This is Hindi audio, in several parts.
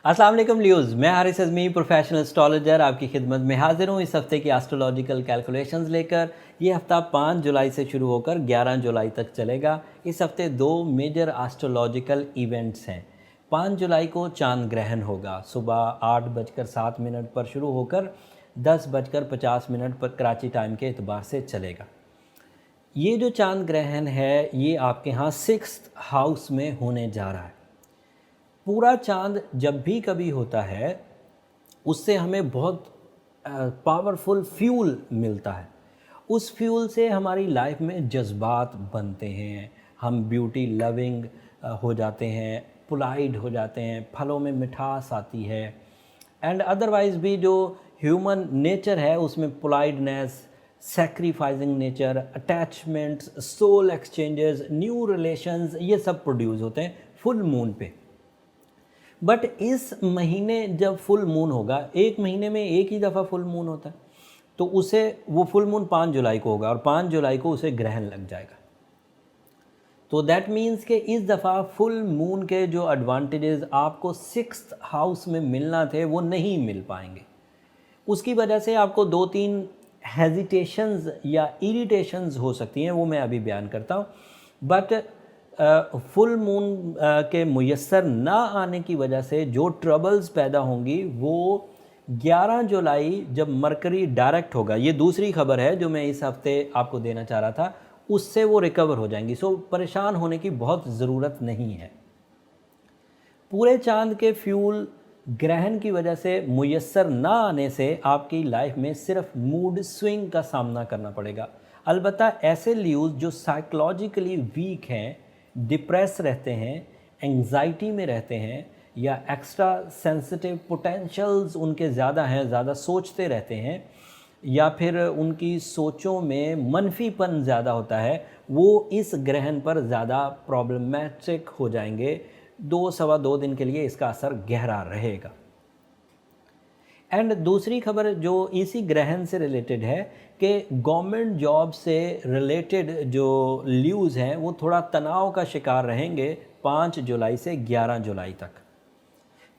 अस्सलाम वालेकुम लियोज़, मैं हारिस अज़मी प्रोफेशनल एस्ट्रोलॉजर आपकी खिदमत में हाज़िर हूँ इस हफ़्ते की एस्ट्रोलॉजिकल कैलकुलेशंस लेकर। ये हफ़्ता 5 जुलाई से शुरू होकर 11 जुलाई तक चलेगा। इस हफ़्ते 2 मेजर एस्ट्रोलॉजिकल इवेंट्स हैं। 5 जुलाई को चाँद ग्रहण होगा, सुबह 8:07 पर शुरू होकर 10:50 पर कराची टाइम के एतबार से चलेगा। ये जो चाँद ग्रहण है, ये आपके यहाँ 6th हाउस में होने जा रहा है। पूरा चाँद जब भी कभी होता है उससे हमें बहुत पावरफुल फ्यूल मिलता है। उस फ्यूल से हमारी लाइफ में जज्बात बनते हैं, हम ब्यूटी लविंग हो जाते हैं, पोलाइट हो जाते हैं, फलों में मिठास आती है एंड अदरवाइज़ भी जो ह्यूमन नेचर है उसमें politeness, sacrificing nature, attachments, soul exchanges, new relations, ये सब प्रोड्यूस होते हैं फुल मून पे। बट इस महीने जब फुल मून होगा, एक महीने में एक ही दफ़ा फुल मून होता है, तो उसे वो फुल मून 5 जुलाई को होगा और 5 जुलाई को उसे ग्रहण लग जाएगा। तो दैट मीन्स कि इस दफ़ा फुल मून के जो एडवांटेजेस आपको 6th हाउस में मिलना थे वो नहीं मिल पाएंगे। उसकी वजह से आपको 2-3 हेजिटेशंस या इरिटेशंस हो सकती हैं, वो मैं अभी बयान करता हूँ। बट फुल मून के मुयस्सर ना आने की वजह से जो ट्रबल्स पैदा होंगी वो 11 जुलाई जब मरकरी डायरेक्ट होगा, ये दूसरी खबर है जो मैं इस हफ्ते आपको देना चाह रहा था, उससे वो रिकवर हो जाएंगी। सो परेशान होने की बहुत ज़रूरत नहीं है। पूरे चांद के फ्यूल ग्रहण की वजह से मुयस्सर ना आने से आपकी लाइफ में सिर्फ मूड स्विंग का सामना करना पड़ेगा। अलबत्ता ऐसे ल्यूज़ जो साइकोलॉजिकली वीक हैं, डिप्रेस रहते हैं, एंग्जाइटी में रहते हैं या एक्स्ट्रा सेंसिटिव पोटेंशियल्स उनके ज़्यादा हैं, ज़्यादा सोचते रहते हैं या फिर उनकी सोचों में मनफीपन ज़्यादा होता है, वो इस ग्रहण पर ज़्यादा प्रॉब्लमेटिक हो जाएंगे। 2 सवा 2 दिन के लिए इसका असर गहरा रहेगा। एंड दूसरी खबर जो इसी ग्रहण से रिलेटेड है कि गवर्नमेंट जॉब से रिलेटेड जो ल्यूज़ हैं वो थोड़ा तनाव का शिकार रहेंगे 5 जुलाई से 11 जुलाई तक।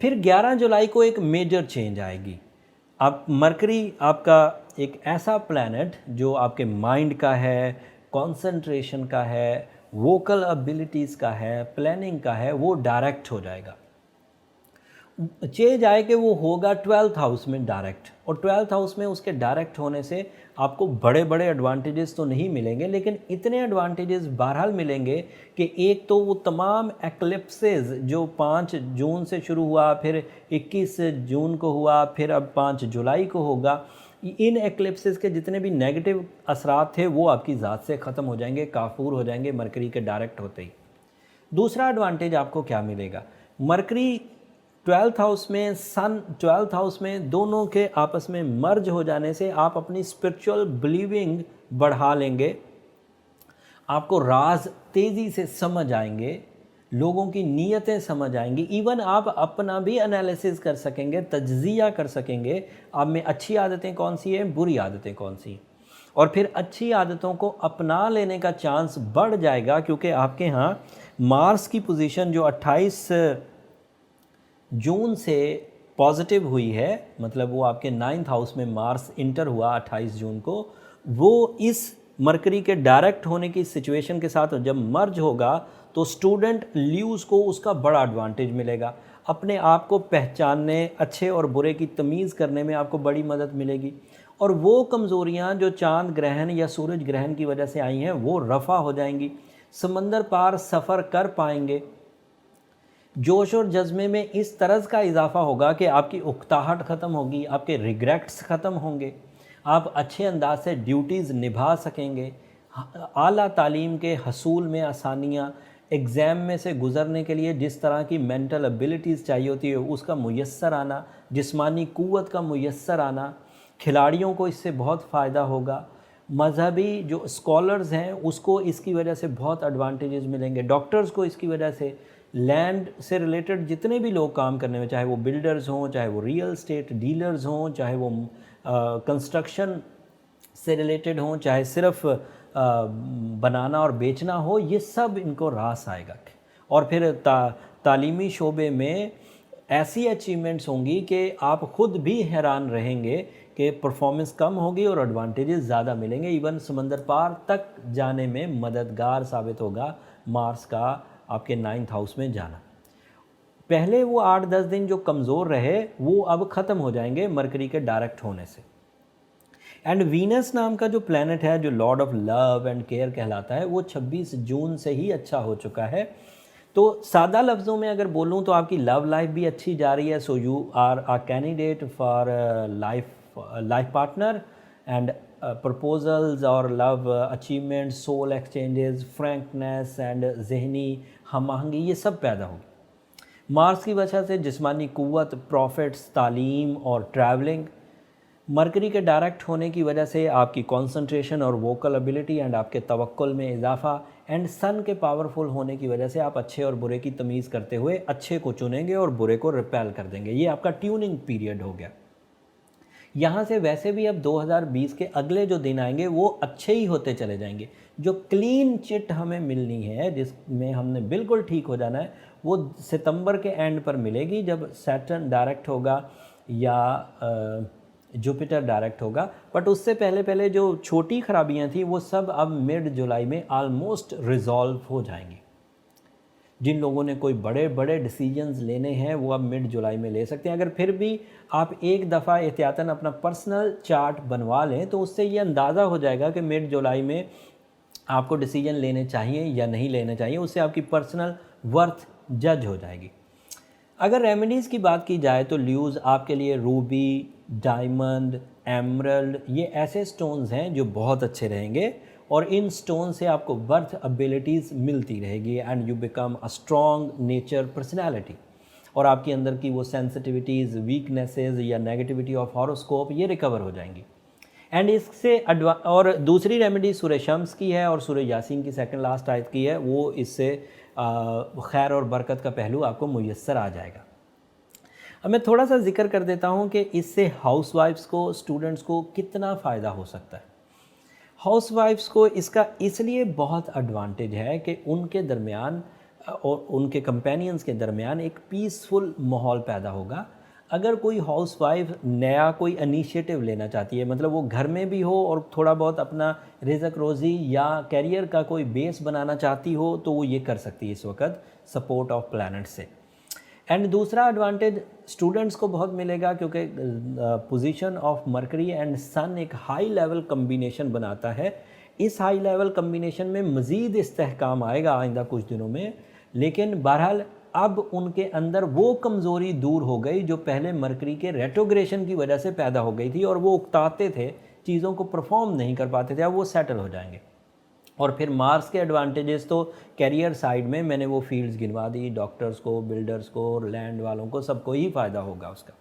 फिर 11 जुलाई को एक मेजर चेंज आएगी। अब मरकरी आपका एक ऐसा प्लैनेट जो आपके माइंड का है, कंसंट्रेशन का है, वोकल एबिलिटीज़ का है, प्लानिंग का है, वो डायरेक्ट हो जाएगा। चेंज आए कि वो होगा 12th हाउस में डायरेक्ट, और 12th हाउस में उसके डायरेक्ट होने से आपको बड़े बड़े एडवांटेजेस तो नहीं मिलेंगे, लेकिन इतने एडवांटेजेस बहरहाल मिलेंगे कि एक तो वो तमाम एक्लिप्सेस जो 5 जून से शुरू हुआ, फिर 21 जून को हुआ, फिर अब 5 जुलाई को होगा, इन एक्लिप्सेस के जितने भी नेगेटिव असरात थे वो आपकी ज़ात से ख़त्म हो जाएंगे, काफूर हो जाएंगे मरकरी के डायरेक्ट होते ही। दूसरा एडवांटेज आपको क्या मिलेगा, मरकरी 12th हाउस में, सन 12th हाउस में, दोनों के आपस में मर्ज हो जाने से आप अपनी स्पिरिचुअल बिलीविंग बढ़ा लेंगे, आपको राज तेज़ी से समझ आएंगे, लोगों की नीयतें समझ आएंगी, इवन आप अपना भी एनालिसिस कर सकेंगे, तज्जिया कर सकेंगे आप में अच्छी आदतें कौन सी हैं, बुरी आदतें कौन सी, और फिर अच्छी आदतों को अपना लेने का चांस बढ़ जाएगा क्योंकि आपके यहाँ मार्स की पोजीशन जो 28 जून से पॉजिटिव हुई है, मतलब वो आपके 9th हाउस में मार्स इंटर हुआ 28 जून को, वो इस मरकरी के डायरेक्ट होने की सिचुएशन के साथ जब मर्ज होगा तो स्टूडेंट ल्यूज़ को उसका बड़ा एडवांटेज मिलेगा। अपने आप को पहचानने, अच्छे और बुरे की तमीज़ करने में आपको बड़ी मदद मिलेगी, और वो कमज़ोरियाँ जो चांद ग्रहण या सूरज ग्रहण की वजह से आई हैं वो रफ़ा हो जाएंगी, समंदर पार सफ़र कर पाएंगे। जोश और जज्बे में इस तरह का इजाफा होगा कि आपकी उकताहट ख़त्म होगी, आपके रिग्रेट्स ख़त्म होंगे, आप अच्छे अंदाज से ड्यूटीज़ निभा सकेंगे, आला तालीम के हसूल में आसानियाँ, एग्ज़ाम में से गुज़रने के लिए जिस तरह की मेंटल एबिलिटीज़ चाहिए होती है उसका मुयस्सर आना, जिस्मानी क़ुव्वत का मुयस्सर आना, खिलाड़ियों को इससे बहुत फ़ायदा होगा। मजहबी जो स्कॉलर्स हैं उसको इसकी वजह से बहुत एडवांटेजेस मिलेंगे, डॉक्टर्स को इसकी वजह से, लैंड से रिलेटेड जितने भी लोग काम करने में, चाहे वो बिल्डर्स हों, चाहे वो रियल स्टेट डीलर्स हों, चाहे वो कंस्ट्रक्शन से रिलेटेड हों, चाहे सिर्फ बनाना और बेचना हो, ये सब इनको रास आएगा। और फिर तालीमी शोबे में ऐसी अचीवमेंट्स होंगी कि आप खुद भी हैरान रहेंगे कि परफॉर्मेंस कम होगी और एडवांटेजेस ज़्यादा मिलेंगे। इवन समंदर पार तक जाने में मददगार साबित होगा मार्स का आपके 9th हाउस में जाना। पहले वो 8-10 दिन जो कमज़ोर रहे वो अब ख़त्म हो जाएंगे मरकरी के डायरेक्ट होने से। एंड वीनस नाम का जो प्लैनेट है जो Lord of love and care कहलाता है वो 26 जून से ही अच्छा हो चुका है। तो सादा लफ्ज़ों में अगर बोलूँ तो आपकी लव लाइफ भी अच्छी जा रही है। So you are a candidate for life partner and proposals और love achievement, soul exchanges, frankness and जहनी हम आहंगी ये सब पैदा होगी। मार्स की वजह से जिस्मानी क़ुव्वत, प्रॉफिट्स, तालीम और ट्रैवलिंग। मरकरी के डायरेक्ट होने की वजह से आपकी कंसंट्रेशन और वोकल एबिलिटी एंड आपके तवक्कुल में इजाफा। एंड सन के पावरफुल होने की वजह से आप अच्छे और बुरे की तमीज़ करते हुए अच्छे को चुनेंगे और बुरे को रिपेल कर देंगे। ये आपका ट्यूनिंग पीरियड हो गया। यहाँ से वैसे भी अब 2020 के अगले जो दिन आएंगे वो अच्छे ही होते चले जाएंगे। जो क्लीन चिट हमें मिलनी है जिसमें हमने बिल्कुल ठीक हो जाना है वो सितंबर के एंड पर मिलेगी जब सैटर्न डायरेक्ट होगा या जुपिटर डायरेक्ट होगा। बट उससे पहले पहले जो छोटी खराबियां थी वो सब अब मिड जुलाई में आलमोस्ट रिजॉल्व हो जाएंगी। जिन लोगों ने कोई बड़े बड़े डिसीजंस लेने हैं वो अब मिड जुलाई में ले सकते हैं। अगर फिर भी आप एक दफ़ा एहतियातन अपना पर्सनल चार्ट बनवा लें तो उससे ये अंदाज़ा हो जाएगा कि मिड जुलाई में आपको डिसीजन लेने चाहिए या नहीं लेने चाहिए। उससे आपकी पर्सनल वर्थ जज हो जाएगी। अगर रेमेडीज़ की बात की जाए तो ल्यूज़ आपके लिए रूबी, डायमंड, एमरल्ड ये ऐसे स्टोन्स हैं जो बहुत अच्छे रहेंगे और इन स्टोन से आपको बर्थ एबिलिटीज़ मिलती रहेगी and you become a strong nature personality. और आपके अंदर की वो सेंसिटिविटीज़, वीकनेसेस या नेगेटिविटी ऑफ हॉरोस्कोप ये रिकवर हो जाएंगी। एंड इससे और दूसरी रेमेडी सूरह शम्स की है और सूरह यासीन की सेकंड लास्ट आयत की है। वो इससे खैर और बरकत का पहलू आपको मुयस्सर आ जाएगा। अब मैं थोड़ा सा जिक्र कर देता हूँ कि इससे हाउसवाइफ्स को, स्टूडेंट्स को कितना फ़ायदा हो सकता है। हाउसवाइफ्स को इसका इसलिए बहुत एडवांटेज है कि उनके दरमियान और उनके कंपेनियंस के दरमियान एक पीसफुल माहौल पैदा होगा। अगर कोई हाउसवाइफ नया कोई इनिशिएटिव लेना चाहती है, मतलब वो घर में भी हो और थोड़ा बहुत अपना रिज़्क रोज़ी या करियर का कोई बेस बनाना चाहती हो तो वो ये कर सकती है इस वक्त सपोर्ट ऑफ प्लैनेट से। एंड दूसरा एडवांटेज स्टूडेंट्स को बहुत मिलेगा क्योंकि पोजीशन ऑफ मरकरी एंड सन एक हाई लेवल कम्बिनेशन बनाता है। इस हाई लेवल कम्बिनेशन में मज़ीद इस्तेहकाम आएगा आइंदा कुछ दिनों में। लेकिन बहरहाल अब उनके अंदर वो कमज़ोरी दूर हो गई जो पहले मरकरी के रेट्रोग्रेशन की वजह से पैदा हो गई थी और वो उकताते थे, चीज़ों को परफॉर्म नहीं कर पाते थे। अब वो सेटल हो जाएंगे। और फिर मार्स के एडवांटेजेस तो कैरियर साइड में मैंने वो फील्ड्स गिनवा दी, डॉक्टर्स को, बिल्डर्स को, लैंड वालों को, सबको ही फ़ायदा होगा उसका।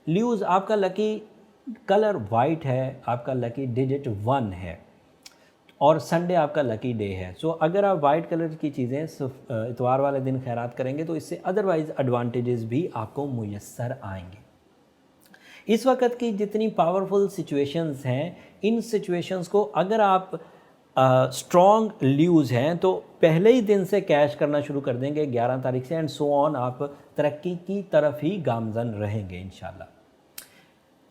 ल्यूज़ आपका लकी कलर वाइट है, आपका लकी डिजिट 1 है और संडे आपका लकी डे है। सो अगर आप वाइट कलर की चीज़ें इतवार वाले दिन खैरात करेंगे तो इससे अदरवाइज़ एडवांटेजेस भी आपको मुयस्सर आएंगे। इस वक्त की जितनी पावरफुल सिचुएशंस हैं, इन सिचुएशंस को अगर आप स्ट्रॉन्ग ल्यूज़ हैं तो पहले ही दिन से कैश करना शुरू कर देंगे 11 तारीख से एंड सो ऑन। आप तरक्की की तरफ ही गामजन रहेंगे इंशाल्लाह।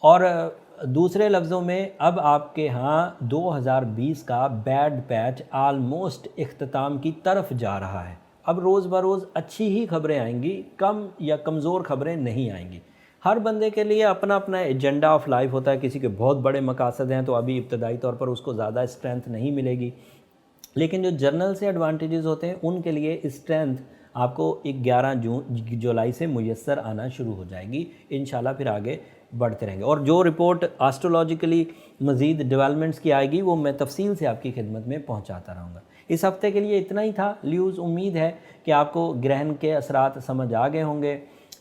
और दूसरे लफ्ज़ों में अब आपके यहाँ 2020 का बैड पैच आलमोस्ट इख्तिताम की तरफ जा रहा है। अब रोज़ बरोज़ अच्छी ही खबरें आएंगी, कम या कमज़ोर खबरें नहीं आएंगी। हर बंदे के लिए अपना अपना एजेंडा ऑफ लाइफ होता है। किसी के बहुत बड़े मकासद हैं तो अभी इब्तदाई तौर पर उसको ज़्यादा स्ट्रेंथ नहीं मिलेगी, लेकिन जो जर्नल से एडवांटेजेस होते हैं उनके लिए स्ट्रेंथ आपको 11 जुलाई से मुयस्सर आना शुरू हो जाएगी इंशाल्लाह। फिर आगे बढ़ते रहेंगे और जो रिपोर्ट एस्ट्रोलॉजिकली मज़ीद डेवलपमेंट्स की आएगी वो मैं तफसील से आपकी खिदमत में पहुंचाता रहूँगा। इस हफ़्ते के लिए इतना ही था ल्यूज़। उम्मीद है कि आपको ग्रहण के असरात समझ आ गए होंगे,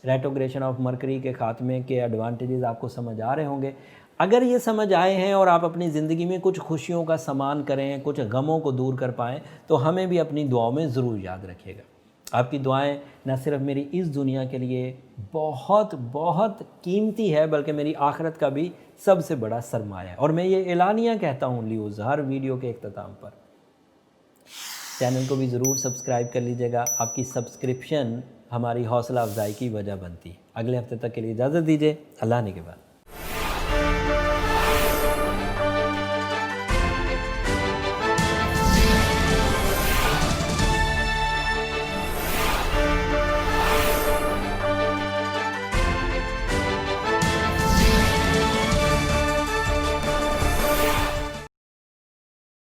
रेट्रोग्रेशन ऑफ मरकरी के ख़ात्मे के एडवांटेजेस आपको समझ आ रहे होंगे। अगर ये समझ आए हैं और आप अपनी ज़िंदगी में कुछ खुशियों का सामान करें, कुछ गमों को दूर कर पाएँ तो हमें भी अपनी दुआओं में ज़रूर याद रखिएगा। आपकी दुआएं न सिर्फ मेरी इस दुनिया के लिए बहुत बहुत कीमती है बल्कि मेरी आखिरत का भी सबसे बड़ा सरमाया है। और मैं ये एलानिया कहता हूँ ल्यूज़ हर वीडियो के इख्तिताम पर, चैनल को भी ज़रूर सब्सक्राइब कर लीजिएगा। आपकी सब्सक्रिप्शन हमारी हौसला अफजाई की वजह बनती है। अगले हफ्ते तक के लिए इजाज़त दीजिए। अल्लाह ने के बाद।